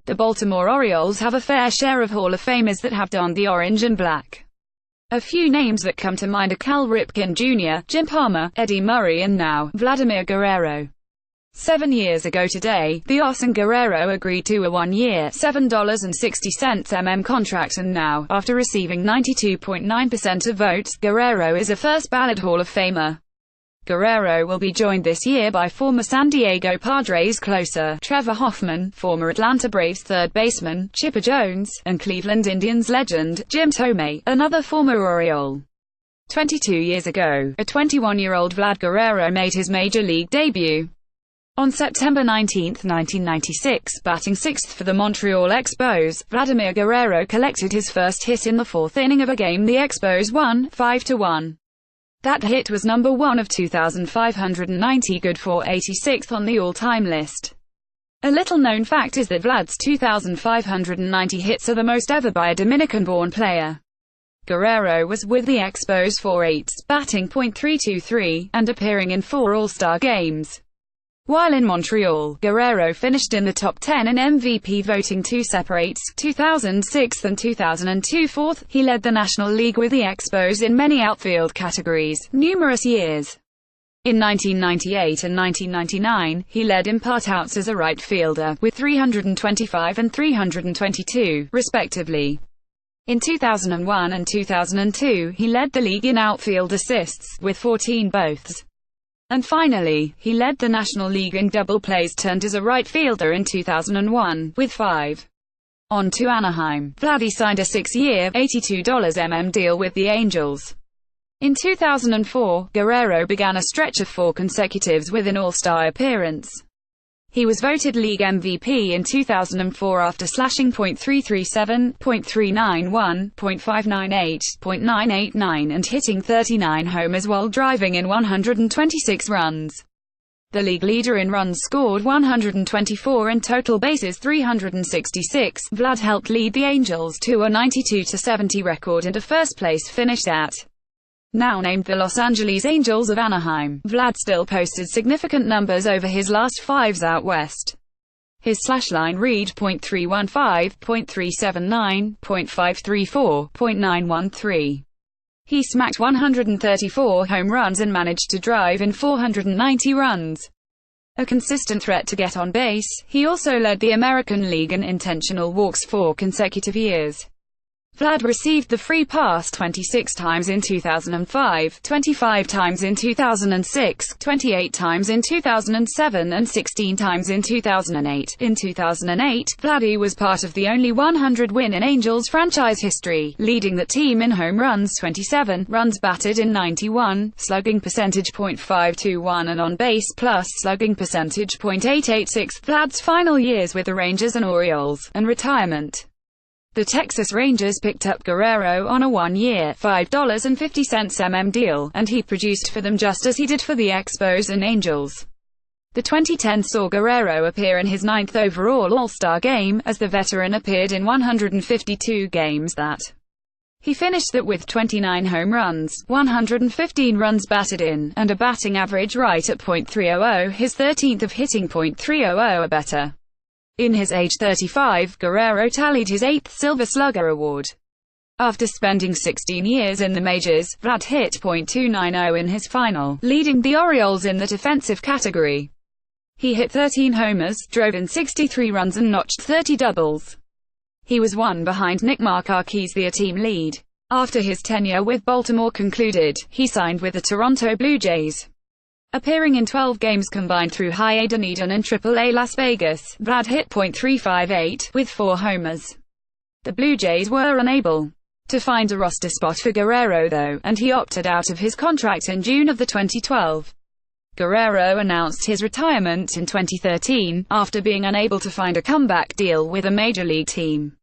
The Baltimore Orioles have a fair share of Hall of Famers that have donned the orange and black. A few names that come to mind are Cal Ripken Jr., Jim Palmer, Eddie Murray and now, Vladmir Guerrero. 7 years ago today, the Os and Guerrero agreed to a 1-year, $7.60 contract and now, after receiving 92.9% of votes, Guerrero is a first-ballot Hall of Famer. Guerrero will be joined this year by former San Diego Padres closer, Trevor Hoffman, former Atlanta Braves third baseman, Chipper Jones, and Cleveland Indians legend, Jim Thome, another former Oriole. 22 years ago, a 21-year-old Vlad Guerrero made his major league debut. On September 19, 1996, batting 6th for the Montreal Expos, Vladmir Guerrero collected his first hit in the 4th inning of a game the Expos won, 5-1. That hit was number 1 of 2,590, good for 86th on the all-time list. A little-known fact is that Vlad's 2,590 hits are the most ever by a Dominican-born player. Guerrero was with the Expos for 8, batting .323, and appearing in 4 All-Star games. While in Montreal, Guerrero finished in the top 10 in MVP voting, 2 separates, 2006 and 2002 4th. He led the National League with the Expos in many outfield categories, numerous years. In 1998 and 1999, he led in putouts as a right fielder, with 325 and 322, respectively. In 2001 and 2002, he led the league in outfield assists, with 14 boths. And finally, he led the National League in double plays turned as a right fielder in 2001, with 5. On to Anaheim. Vladdy signed a 6-year, $82 deal with the Angels. In 2004, Guerrero began a stretch of 4 consecutives with an All-Star appearance. He was voted League MVP in 2004 after slashing .337, .391, .598, .989 and hitting 39 homers while driving in 126 runs. The league leader in runs scored 124 and total bases 366. Vlad helped lead the Angels to a 92-70 record and a first-place finish at. Now named the Los Angeles Angels of Anaheim, Vlad still posted significant numbers over his last 5s out west. His slash line read .315, .379, .534, .913. He smacked 134 home runs and managed to drive in 490 runs. A consistent threat to get on base, he also led the American League in intentional walks 4 consecutive years. Vlad received the free pass 26 times in 2005, 25 times in 2006, 28 times in 2007 and 16 times in 2008. In 2008, Vladdy was part of the only 100-win in Angels franchise history, leading the team in home runs 27, runs batted in 91, slugging percentage .521 and on-base plus slugging percentage .886. Vlad's final years with the Rangers and Orioles, and retirement. The Texas Rangers picked up Guerrero on a 1-year, $5.50 deal, and he produced for them just as he did for the Expos and Angels. The 2010 saw Guerrero appear in his 9th overall All-Star game, as the veteran appeared in 152 games that. He finished that with 29 home runs, 115 runs batted in, and a batting average right at .300, his 13th of hitting .300 or better. In his age 35, Guerrero tallied his 8th Silver Slugger award. After spending 16 years in the majors, Vlad hit .290 in his final, leading the Orioles in the defensive category. He hit 13 homers, drove in 63 runs and notched 30 doubles. He was one behind Nick Markakis, the team lead. After his tenure with Baltimore concluded, he signed with the Toronto Blue Jays. Appearing in 12 games combined through High A Dunedin and Triple-A Las Vegas, Vlad hit .358, with 4 homers. The Blue Jays were unable to find a roster spot for Guerrero though, and he opted out of his contract in June of 2012. Guerrero announced his retirement in 2013, after being unable to find a comeback deal with a major league team.